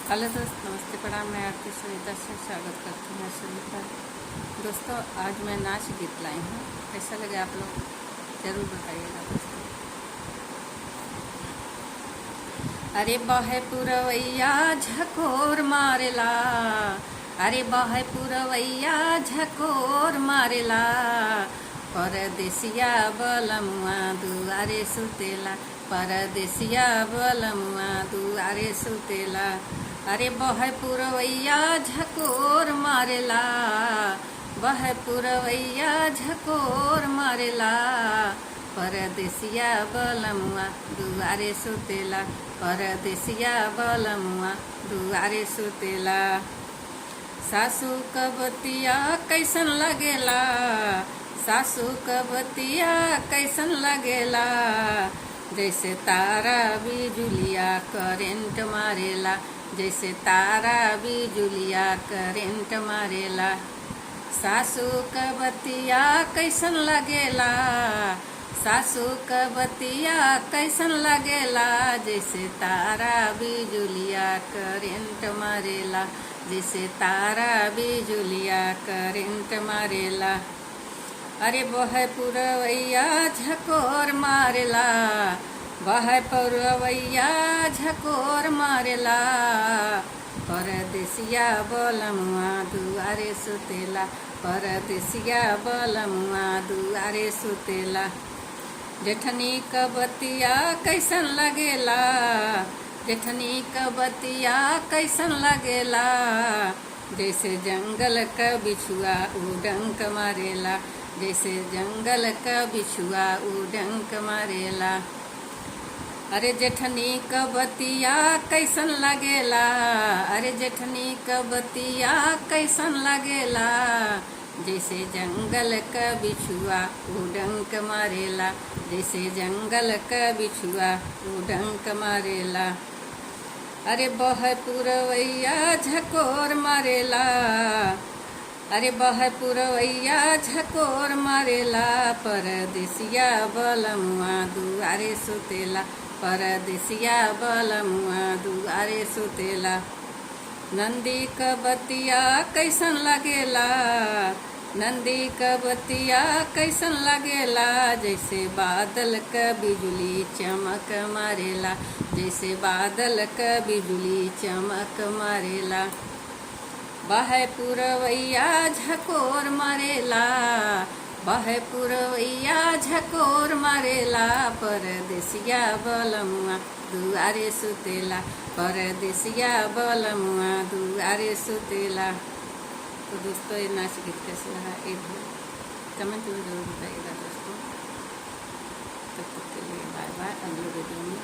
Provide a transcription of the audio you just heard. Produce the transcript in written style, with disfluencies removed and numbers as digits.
Hello दोस्त, नमस्ते, प्रणाम। मैं आरती सुनीता से स्वागत करती हूँ सुनीता। दोस्तों, आज मैं नाच गीत लाई हूँ। कैसा लगे आप लोग ज़रूर बताइएगा दोस्तों। अरे बहे पुरवैया झकोर मारेला, अरे बहे पुरवैया झकोर मारेला, परदेसिया बलमुआ दुआरे सुतेला, परदेसिया बलमुआ दुआरे सुतेला। अरे बहे पुरवैया झकोर मारेला, बहे पुरवैया झकोर मारेला, परदेसिया बलमुआ दुआरे सुतेला, परदेसिया बलमुआ दुआरे सुतेला। सासू क बतिया कैसन लगेला, सासू क बतिया कैसन लगेला, जैसे तारा बिजुलिया करेंट मारेला, जैसे तारा बिजुलिया करेंट मारेला। सासू क बतिया कैसन लगेला, सासू क बतिया कैसन लगेला, जैसे तारा बिजुलिया करेंट मारेला, जैसे तारा बिजुलिया करेंट मारेला। अरे बहे पुरवैया झकोर मारेला, बहे पुरवैया झकोर मारेला, परदेसिया बलमुआ दुआरे सुतेला, परदेसिया बलमुआ दुआरे सुतेला। जेठनी क बतिया कैसन लगेला, जेठनी क बतिया कैसन लगेला, जैसे जंगल क बिछुआ उडंक मारेला, जैसे जंगल क बिछुआ उडंक मारेला। अरे जेठनी क बतिया कैसन लगेला, अरे जेठनी क बतिया कैसन लगेला, जैसे जंगल क बिछुआ उडंक मारेला, जैसे जंगल क बिछुआ उडंक मारेला। अरे बहे पुरवैया झकोर मारेला, अरे बहे पुरवैया झकोर मारेला, परदेसिया बलमुआ दुआरे सुतेला, परदेसिया बलमुआ दुआरे सुतेला। नंदी क बतिया कैसन लगेला, नंदी क बतिया कैसन लगेला, जैसे बादल क बिजुली चमक मारेला, जैसे बादल क बिजुली चमक मारेला। बहे पुरवैया झकोर मारेला, बहे पुरवैया झकोर मारेला, परदेसिया बलमुआ दुआरे सुतेला, परदेसिया बलमुआ दुआरे सुतेला। तो दोस्तों, ये नाच गीत कैसे रहा एक कमेंट में जरूर बताइएगा दोस्तों। तब तक के लिए बाय बाय। अगले वीडियो में